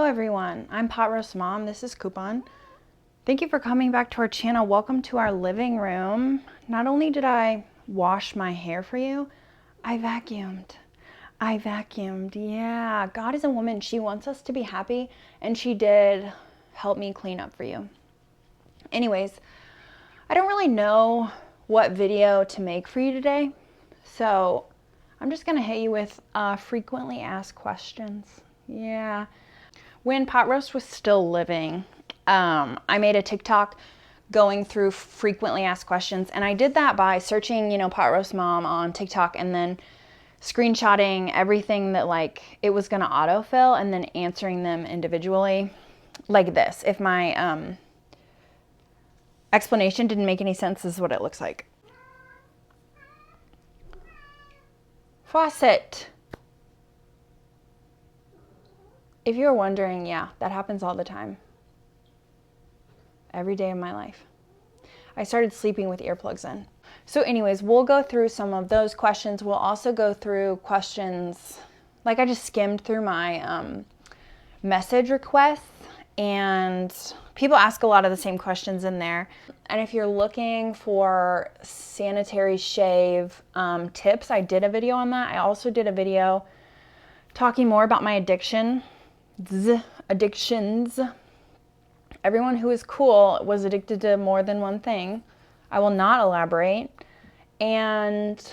everyone, I'm Potroast Mom. This is Coupon. Thank you for coming back to our channel. Welcome to our living room. Not only did I wash my hair for you, I vacuumed. Yeah, God is a woman. She wants us to be happy, and she did help me clean up for you. Anyways, I don't really know what video to make for you today, so I'm just gonna hit you with frequently asked questions. Yeah. When Potroast was still living, I made a TikTok going through frequently asked questions, and I did that by searching, Potroast Mom on TikTok and then screenshotting everything that it was gonna autofill and then answering them individually like this. If my explanation didn't make any sense, this is what it looks like. Faucet. If you're wondering, yeah, that happens all the time. Every day of my life. I started sleeping with earplugs in. So anyways, we'll go through some of those questions. We'll also go through questions, I just skimmed through my message requests, and people ask a lot of the same questions in there. And if you're looking for sanitary shave tips, I did a video on that. I also did a video talking more about my addictions. Everyone who is cool was addicted to more than one thing. I will not elaborate. And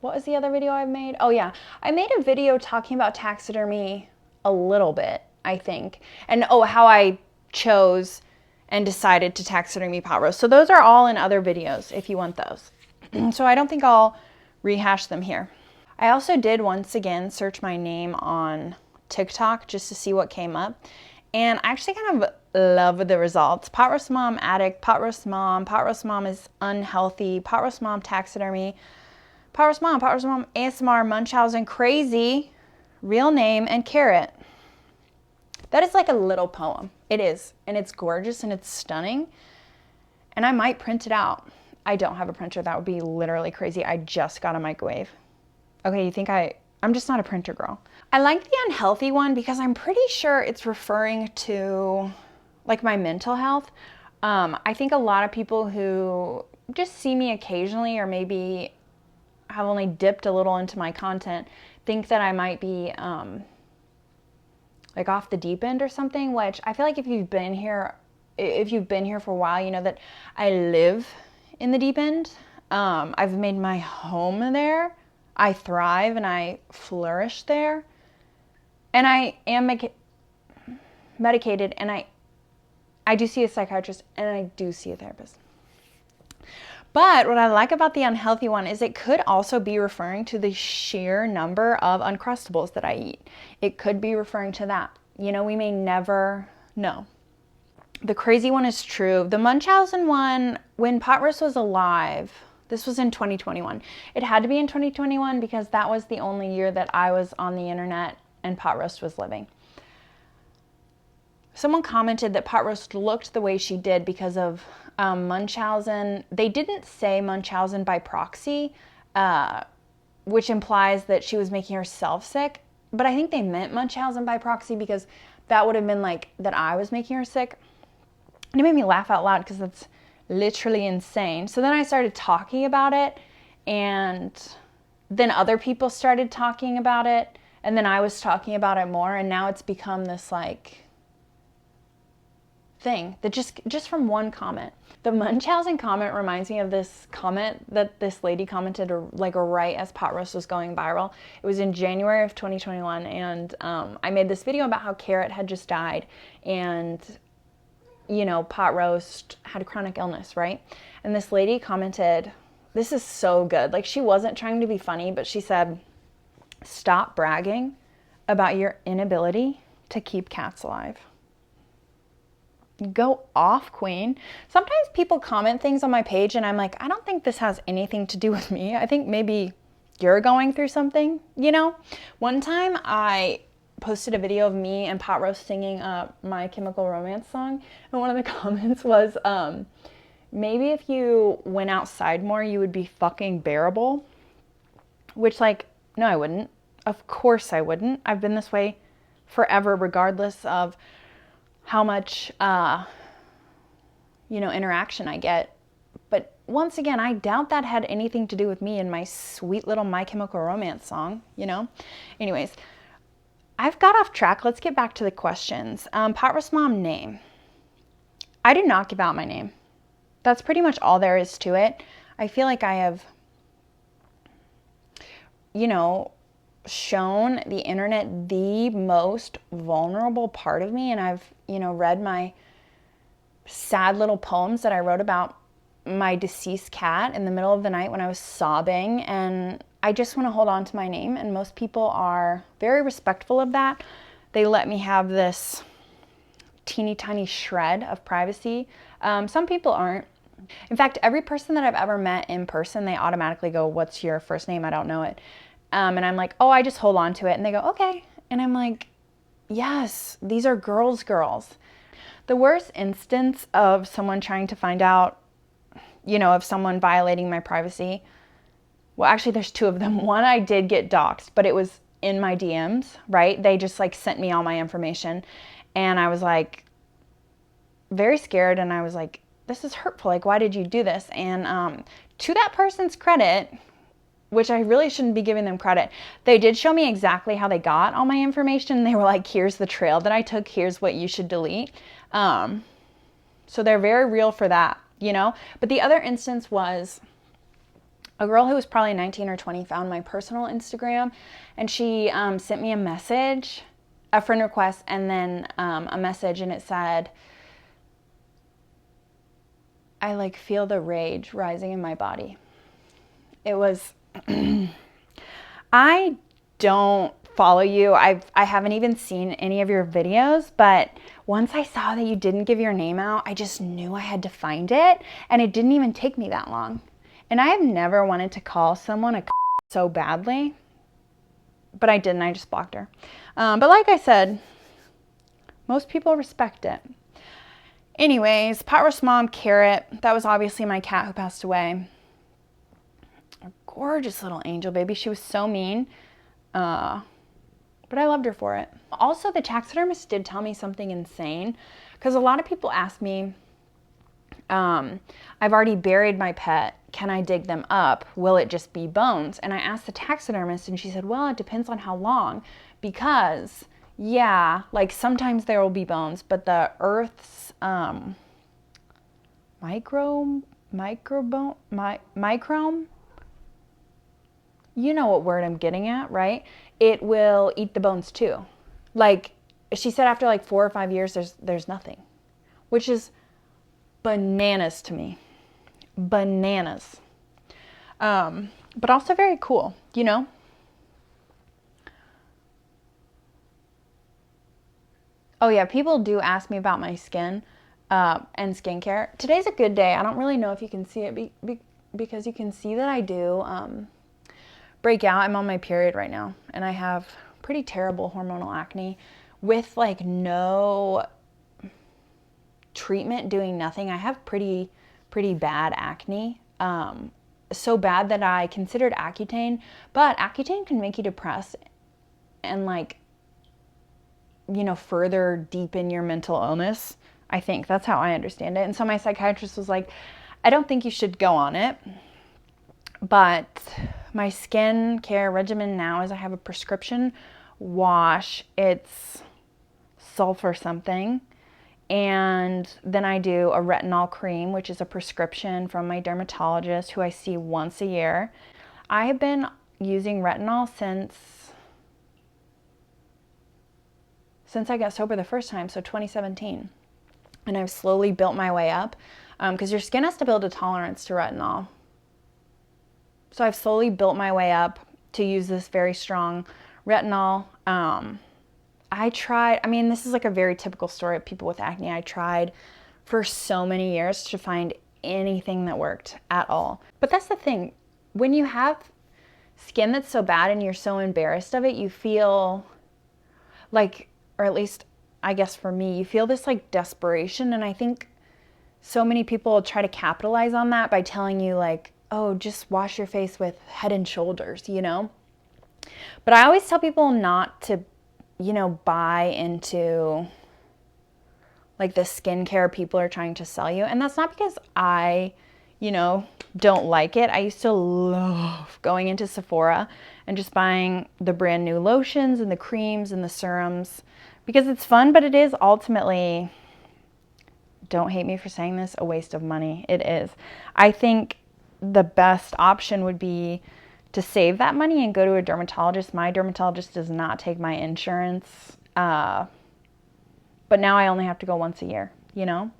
what was the other video I made? Oh yeah, I made a video talking about taxidermy a little bit, I think. And how I chose and decided to taxidermy Potroast. So those are all in other videos if you want those. So I don't think I'll rehash them here. I also did once again search my name on TikTok just to see what came up. And I actually kind of love the results. Potroast Mom addict, Potroast Mom is unhealthy, Potroast Mom taxidermy, Potroast Mom ASMR, Munchausen crazy, real name, and carrot. That is like a little poem. It is, and it's gorgeous and it's stunning. And I might print it out. I don't have a printer. That would be literally crazy. I just got a microwave. Okay, you think I'm just not a printer girl. I like the unhealthy one because I'm pretty sure it's referring to my mental health. I think a lot of people who just see me occasionally or maybe have only dipped a little into my content think that I might be off the deep end or something, which I feel like if you've been here for a while, you know that I live in the deep end. I've made my home there. I thrive and I flourish there. And I am medicated, and I do see a psychiatrist and I do see a therapist. But what I like about the unhealthy one is it could also be referring to the sheer number of Uncrustables that I eat. It could be referring to that. We may never know. The crazy one is true. The Munchausen one, when Potroast was alive, this was in 2021. It had to be in 2021 because that was the only year that I was on the internet and Potroast was living. Someone commented that Potroast looked the way she did because of Munchausen. They didn't say Munchausen by proxy, which implies that she was making herself sick. But I think they meant Munchausen by proxy because that would have been that I was making her sick. And it made me laugh out loud because that's literally insane. So then I started talking about it, and then other people started talking about it, and then I was talking about it more, and now it's become this thing that just from one comment. The Munchausen comment reminds me of this comment that this lady commented right as Potroast was going viral. It was in January of 2021, and I made this video about how Carrot had just died, and Potroast had a chronic illness, right? And this lady commented, this is so good. She wasn't trying to be funny, but she said, "Stop bragging about your inability to keep cats alive." Go off, queen. Sometimes people comment things on my page and I'm like, I don't think this has anything to do with me. I think maybe you're going through something, One time I posted a video of me and Potroast singing My Chemical Romance song, and one of the comments was, maybe if you went outside more, you would be fucking bearable. Which no, I wouldn't. Of course I wouldn't. I've been this way forever, regardless of how much, interaction I get. But once again, I doubt that had anything to do with me and my sweet little My Chemical Romance song, Anyways, I've got off track. Let's get back to the questions. Potroast Mom name. I do not give out my name. That's pretty much all there is to it. I feel like I have, shown the internet the most vulnerable part of me. And I've, read my sad little poems that I wrote about my deceased cat in the middle of the night when I was sobbing. And I just want to hold on to my name. And most people are very respectful of that. They let me have this teeny tiny shred of privacy. Some people aren't. In fact, every person that I've ever met in person, they automatically go, "What's your first name? I don't know it." And I'm like, "Oh, I just hold on to it." And they go, "Okay." And I'm like, yes, these are girls. The worst instance of someone trying to find out, of someone violating my privacy, well, actually there's two of them. One, I did get doxxed, but it was in my DMs, right? They just sent me all my information. And I was very scared. And I was like, this is hurtful. Why did you do this? And to that person's credit, which I really shouldn't be giving them credit, they did show me exactly how they got all my information. They were like, here's the trail that I took. Here's what you should delete. So they're very real for that, But the other instance was a girl who was probably 19 or 20 found my personal Instagram, and she sent me a message, a friend request, and then a message, and it said, I feel the rage rising in my body. It was, I don't follow you. I haven't even seen any of your videos, but once I saw that you didn't give your name out, I just knew I had to find it, and it didn't even take me that long. And I have never wanted to call someone a so badly, but I didn't. I just blocked her. But like I said, most people respect it. Anyways, Potroast Mom, Carrot, that was obviously my cat who passed away. A gorgeous little angel baby. She was so mean, but I loved her for it. Also, the taxidermist did tell me something insane, because a lot of people ask me, I've already buried my pet. Can I dig them up? Will it just be bones? And I asked the taxidermist, and she said, well, it depends on how long, because yeah, sometimes there will be bones, but the Earth's microme, you know what word I'm getting at, right? It will eat the bones too. She said after 4 or 5 years, there's nothing, which is bananas to me. Bananas. But also very cool, Oh yeah, people do ask me about my skin and skincare. Today's a good day. I don't really know if you can see it because you can see that I do break out. I'm on my period right now, and I have pretty terrible hormonal acne with no treatment, doing nothing. I have pretty bad acne. So bad that I considered Accutane, but Accutane can make you depressed and further deepen your mental illness. I think that's how I understand it. And so my psychiatrist was like, I don't think you should go on it. But my skin care regimen now is I have a prescription wash. It's sulfur something. And then I do a retinol cream, which is a prescription from my dermatologist who I see once a year. I have been using retinol since I got sober the first time, so 2017. And I've slowly built my way up because your skin has to build a tolerance to retinol. So I've slowly built my way up to use this very strong retinol. This is a very typical story of people with acne. I tried for so many years to find anything that worked at all. But that's the thing. When you have skin that's so bad and you're so embarrassed of it, you feel or at least I guess for me, you feel this desperation. And I think so many people try to capitalize on that by telling you oh, just wash your face with Head and Shoulders, But I always tell people not to you know, buy into like the skincare people are trying to sell you. And that's not because I, you know, don't like it. I used to love going into Sephora and just buying the brand new lotions and the creams and the serums because it's fun, but it is ultimately, don't hate me for saying this, a waste of money. It is. I think the best option would be to save that money and go to a dermatologist. My dermatologist does not take my insurance, but now I only have to go once a year, you know?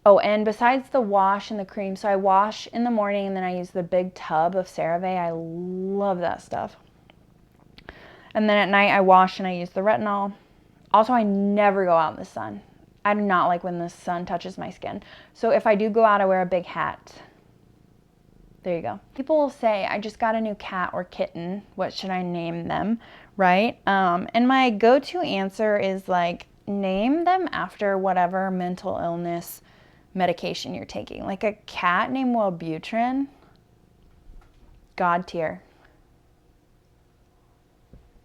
Oh, and besides the wash and the cream, so I wash in the morning and then I use the big tub of CeraVe. I love that stuff. And then at night I wash and I use the retinol. Also, I never go out in the sun. I do not like when the sun touches my skin. So if I do go out, I wear a big hat. There you go. People will say, I just got a new cat or kitten. What should I name them? Right? And my go-to answer is like, name them after whatever mental illness medication you're taking. Like a cat named Wellbutrin, God tier.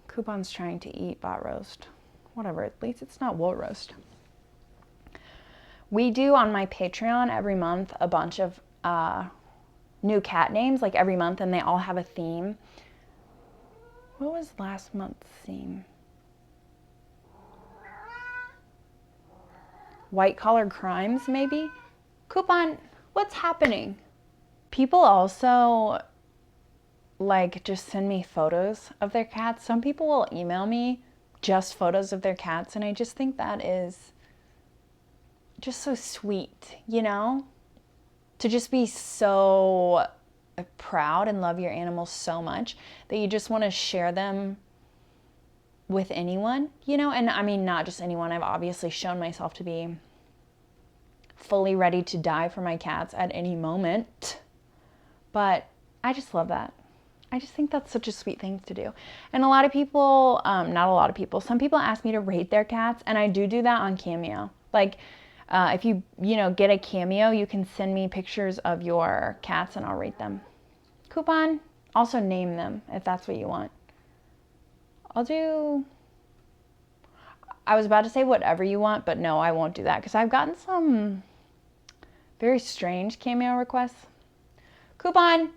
Coupon's trying to eat bot roast. Whatever, at least it's not wool roast. We do on my Patreon every month a bunch of new cat names, like every month, and they all have a theme. What was last month's theme? White collar crimes, maybe? Coupon, what's happening? People also like just send me photos of their cats. Some people will email me just photos of their cats, and I just think that is just so sweet, you know? To just be so proud and love your animals so much that you just want to share them with anyone, you know? And I mean, not just anyone. I've obviously shown myself to be fully ready to die for my cats at any moment, but I just love that. I just think that's such a sweet thing to do. And a lot of people, not a lot of people, some people ask me to rate their cats, and I do that on Cameo. Like, if you get a Cameo, you can send me pictures of your cats and I'll rate them. Coupon, also name them if that's what you want. I was about to say whatever you want, but no, I won't do that because I've gotten some very strange Cameo requests. Coupon.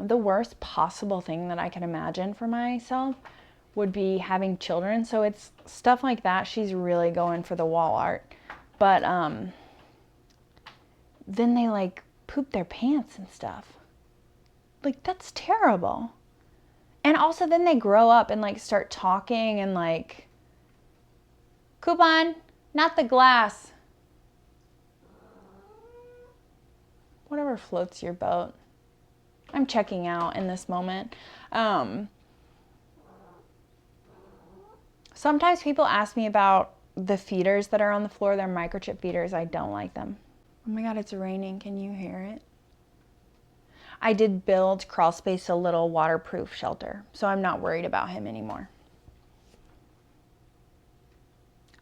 The worst possible thing that I could imagine for myself would be having children. So it's stuff like that. She's really going for the wall art. But then they like poop their pants and stuff. Like, that's terrible. And also then they grow up and like start talking and like, Coupon, not the glass. Whatever floats your boat. I'm checking out in this moment. Sometimes people ask me about the feeders that are on the floor. They're microchip feeders. I don't like them. Oh my God, it's raining. Can you hear it? I did build Crawlspace a little waterproof shelter, so I'm not worried about him anymore.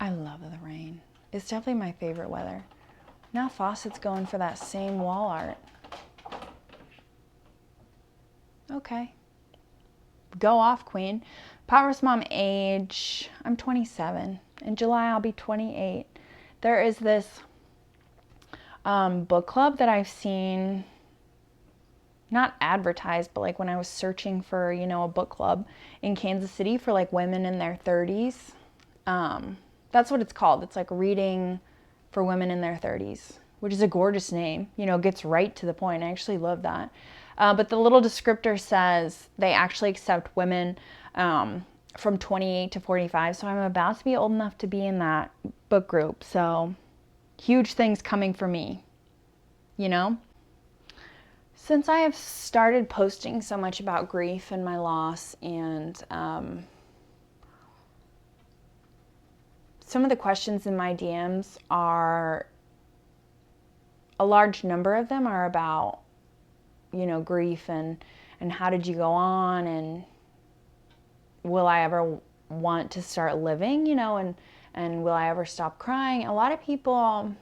I love the rain. It's definitely my favorite weather. Now Fawcett's going for that same wall art. Okay. Go off, queen. potroastmom age, I'm 27. In July, I'll be 28. There is this book club that I've seen, not advertised, but like when I was searching for, a book club in Kansas City for like women in their 30s. That's what it's called. It's like reading for women in their 30s, which is a gorgeous name, gets right to the point. I actually love that. But the little descriptor says they actually accept women from 28 to 45. So I'm about to be old enough to be in that book group. So huge things coming for me, Since I have started posting so much about grief and my loss and some of the questions in my DMs are, a large number of them are about grief and how did you go on and will I ever want to start living, and will I ever stop crying? A lot of people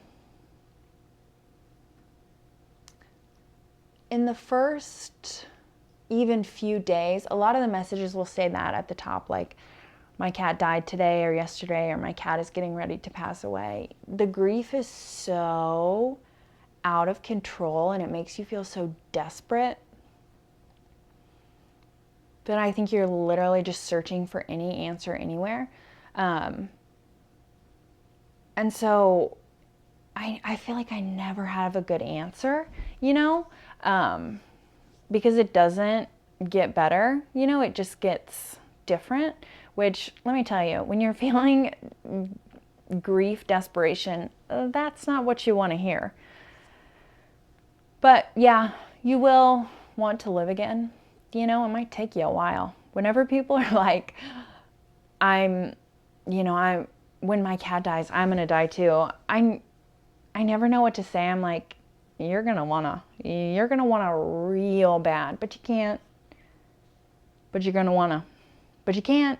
in the first even few days, a lot of the messages will say that at the top, like, my cat died today or yesterday, or my cat is getting ready to pass away. The grief is so out of control and it makes you feel so desperate that I think you're literally just searching for any answer anywhere. And so I feel like I never have a good answer, you know, because it doesn't get better, you know, it just gets different, which, let me tell you, when you're feeling grief, desperation, that's not what you want to hear. But yeah, you will want to live again. You know, it might take you a while. Whenever people are like, when my cat dies, I'm gonna die too. I never know what to say. I'm like, you're gonna wanna real bad, but you can't. But you're gonna wanna. But you can't.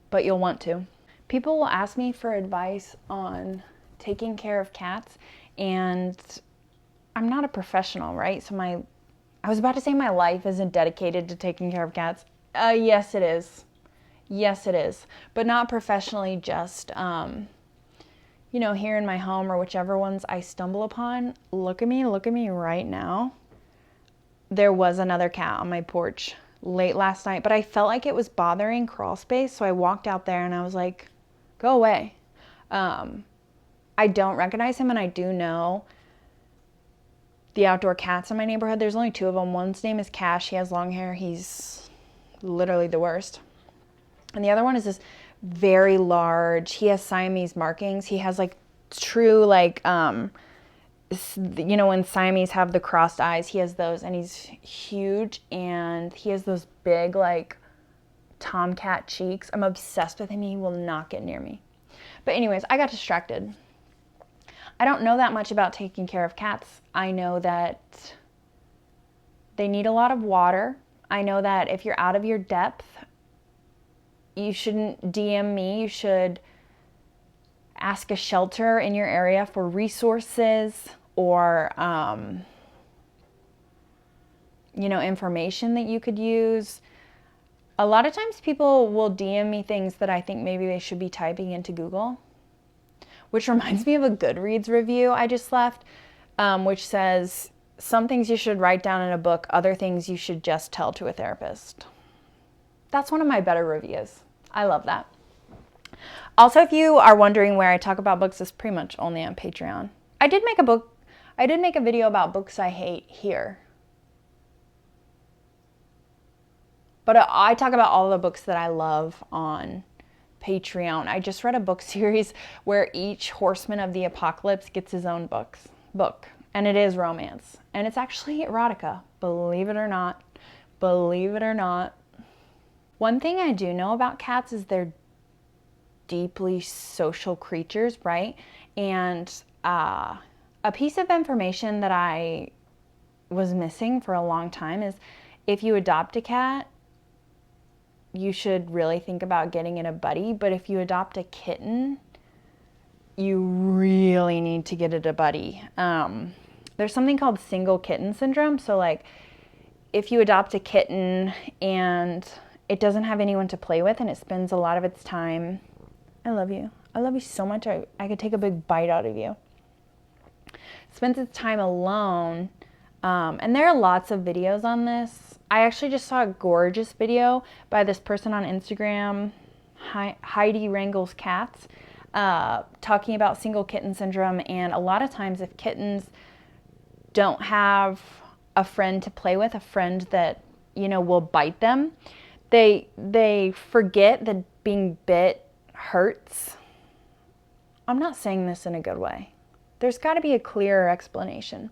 But you'll want to. People will ask me for advice on taking care of cats, and I'm not a professional, right? So I was about to say my life isn't dedicated to taking care of cats. Yes, it is. Yes, it is. But not professionally, just, here in my home or whichever ones I stumble upon. Look at me right now. There was another cat on my porch late last night, but I felt like it was bothering crawl space, so I walked out there and I was like, go away. I don't recognize him, and I do know the outdoor cats in my neighborhood. There's only 2 of them. One's name is Cash. He has long hair. He's literally the worst. And the other one is this very large, he has Siamese markings. He has like true, like, when Siamese have the crossed eyes, he has those, and he's huge, and he has those big, like, tomcat cheeks. I'm obsessed with him. He will not get near me. But anyways, I got distracted. I don't know that much about taking care of cats. I know that they need a lot of water. I know that if you're out of your depth, you shouldn't DM me. You should ask a shelter in your area for resources or, information that you could use. A lot of times people will DM me things that I think maybe they should be typing into Google, which reminds me of a Goodreads review I just left, which says, some things you should write down in a book, other things you should just tell to a therapist. That's one of my better reviews. I love that. Also, if you are wondering where I talk about books, it's pretty much only on Patreon. I did make a video about books I hate here. But I talk about all the books that I love on Patreon. I just read a book series where each horseman of the apocalypse gets his own book. And it is romance. And it's actually erotica, believe it or not. Believe it or not. One thing I do know about cats is they're deeply social creatures, right? And a piece of information that I was missing for a long time is if you adopt a cat, you should really think about getting it a buddy. But if you adopt a kitten, you really need to get it a buddy. There's something called single kitten syndrome. So like if you adopt a kitten and it doesn't have anyone to play with and it spends a lot of its time, I love you. I love you so much. I could take a big bite out of you. Spends its time alone. And there are lots of videos on this. I actually just saw a gorgeous video by this person on Instagram, Heidi Wrangles Cats, talking about single kitten syndrome. And a lot of times if kittens don't have a friend to play with, a friend that, will bite them, they forget that being bit hurts. I'm not saying this in a good way. There's got to be a clearer explanation.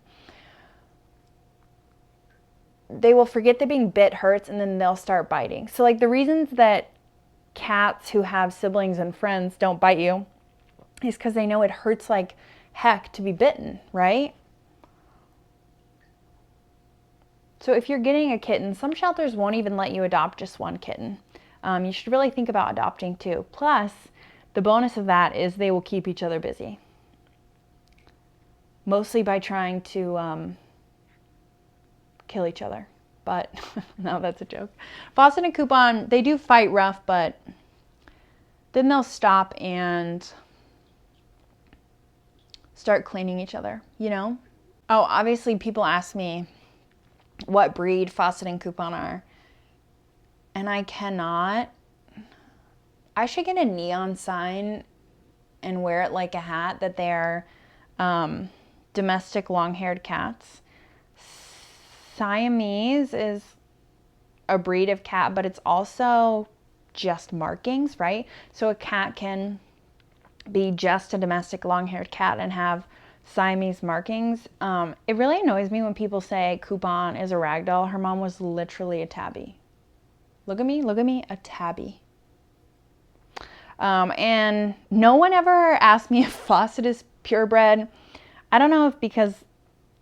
They will forget that being bit hurts and then they'll start biting. So like the reasons that cats who have siblings and friends don't bite you is because they know it hurts like heck to be bitten, right? So if you're getting a kitten, some shelters won't even let you adopt just one kitten. You should really think about adopting 2. Plus, the bonus of that is they will keep each other busy. Mostly by trying to kill each other. But no, that's a joke. Fawcett and Coupon, they do fight rough, but then they'll stop and start cleaning each other, you know? Oh, obviously people ask me what breed Fawcett and Coupon are. And I cannot. I should get a neon sign and wear it like a hat that they're domestic long-haired cats. Siamese is a breed of cat, but it's also just markings, right? So a cat can be just a domestic long-haired cat and have Siamese markings. It really annoys me when people say Coupon is a ragdoll. Her mom was literally a tabby. Look at me, a tabby. And no one ever asked me if Fawcett is purebred. I don't know if because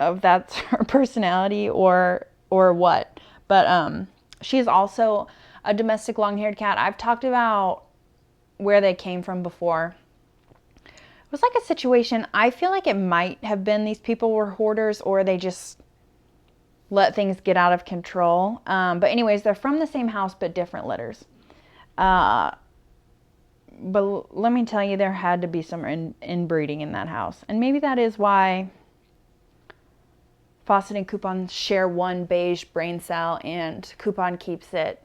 of that's her personality or what, but she's also a domestic long-haired cat. I've talked about where they came from before. It was like a situation, I feel like it might have been these people were hoarders or they just let things get out of control. But anyways, they're from the same house but different litters. But let me tell you, there had to be some inbreeding in that house. And maybe that is why Fawcett and Coupon share one beige brain cell and Coupon keeps it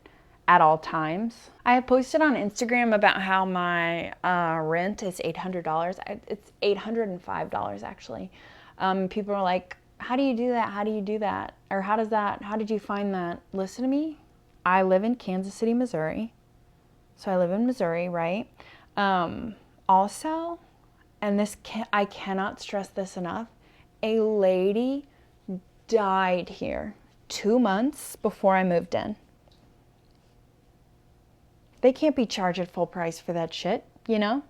at all times. I have posted on Instagram about how my rent is $800. It's $805 actually. People are like, how do you do that? How do you do that? Or how did you find that? Listen to me. I live in Kansas City, Missouri. So I live in Missouri, right? Also, and I cannot stress this enough, a lady died here 2 months before I moved in. They can't be charged at full price for that shit, you know?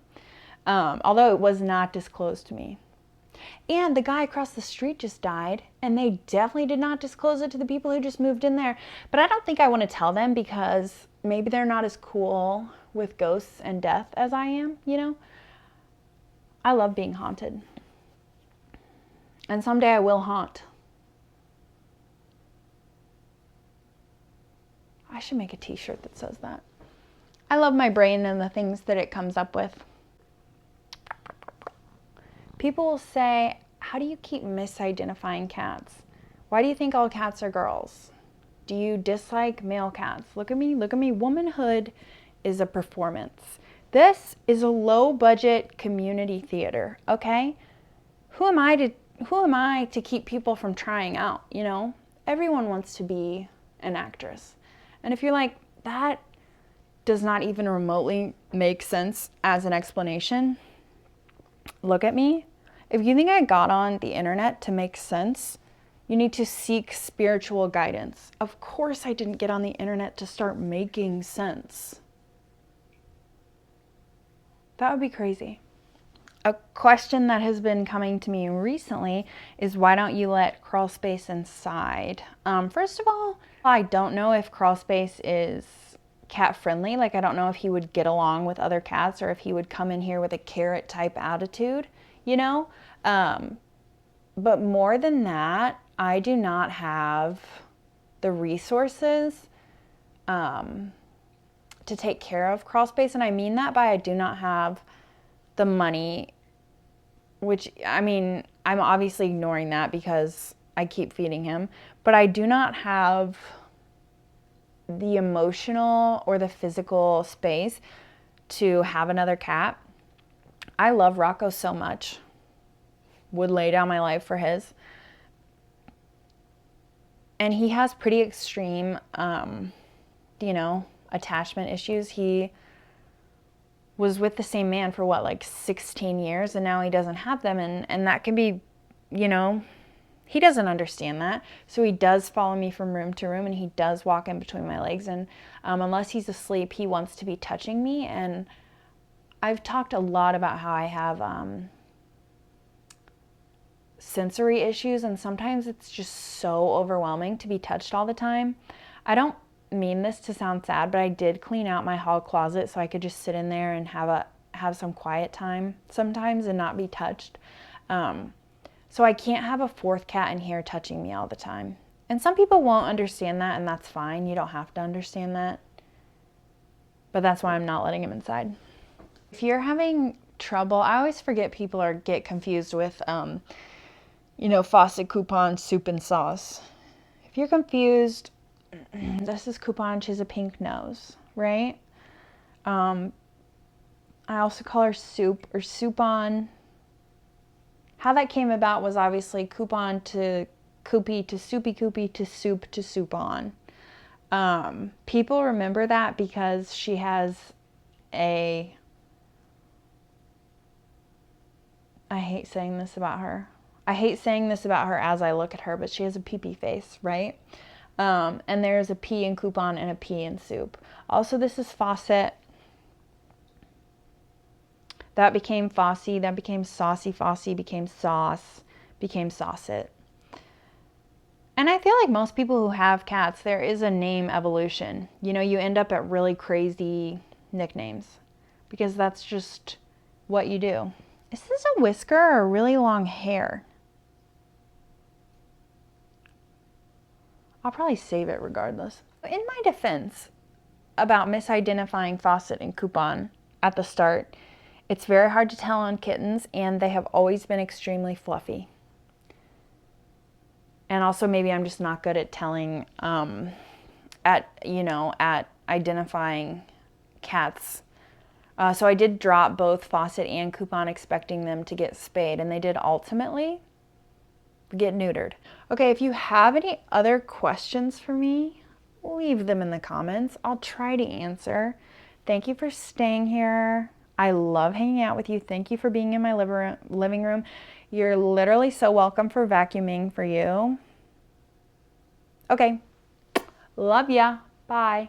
Although it was not disclosed to me. And the guy across the street just died, and they definitely did not disclose it to the people who just moved in there. But I don't think I want to tell them because maybe they're not as cool with ghosts and death as I am, you know? I love being haunted. And someday I will haunt. I should make a t-shirt that says that. I love my brain and the things that it comes up with. People will say, how do you keep misidentifying cats? Why do you think all cats are girls? Do you dislike male cats? Look at me, look at me. Womanhood is a performance. This is a low budget community theater, okay? Who am I to keep people from trying out, you know? Everyone wants to be an actress. And if you're like, that does not even remotely make sense as an explanation, look at me. If you think I got on the internet to make sense, you need to seek spiritual guidance. Of course I didn't get on the internet to start making sense. That would be crazy. A question that has been coming to me recently is why don't you let crawl space inside? First of all, I don't know if crawl space is cat friendly. Like I don't know if he would get along with other cats or if he would come in here with a carrot type attitude, you know? But more than that, I do not have the resources to take care of crawl space. And I mean that by I do not have the money, which, I mean, I'm obviously ignoring that because I keep feeding him, but I do not have the emotional or the physical space to have another cat. I love Rocco so much. Would lay down my life for his. And he has pretty extreme, you know, attachment issues. He was with the same man for what, like 16 years, and now he doesn't have them. And that can be, you know, he doesn't understand that. So he does follow me from room to room, and he does walk in between my legs. And unless he's asleep, he wants to be touching me. And I've talked a lot about how I have sensory issues, and sometimes it's just so overwhelming to be touched all the time. I don't mean this to sound sad, but I did clean out my hall closet so I could just sit in there and have some quiet time sometimes and not be touched. So I can't have a fourth cat in here touching me all the time. And some people won't understand that, and that's fine. You don't have to understand that. But that's why I'm not letting him inside. If you're having trouble, I always forget people or get confused with, faucet coupon, soup and sauce. If you're confused, this is coupon, she has a pink nose, right? I also call her soup or soupon. How that came about was obviously coupon to coupy to soupy coupy to soup on. People remember that because she has I hate saying this about her. I hate saying this about her as I look at her, but she has a pee-pee face, right? And there's a P in coupon and a P in soup. Also, this is faucet. That became Fossy, that became Saucy Fossy, became Sauce, became Saucet. And I feel like most people who have cats, there is a name evolution. You know, you end up at really crazy nicknames because that's just what you do. Is this a whisker or a really long hair? I'll probably save it regardless. In my defense about misidentifying faucet and coupon at the start, it's very hard to tell on kittens, and they have always been extremely fluffy. And also maybe I'm just not good at telling, at identifying cats. So I did drop both faucet and coupon expecting them to get spayed, and they did ultimately get neutered. Okay, if you have any other questions for me, leave them in the comments. I'll try to answer. Thank you for staying here. I love hanging out with you. Thank you for being in my living room. You're literally so welcome for vacuuming for you. Okay. Love ya. Bye.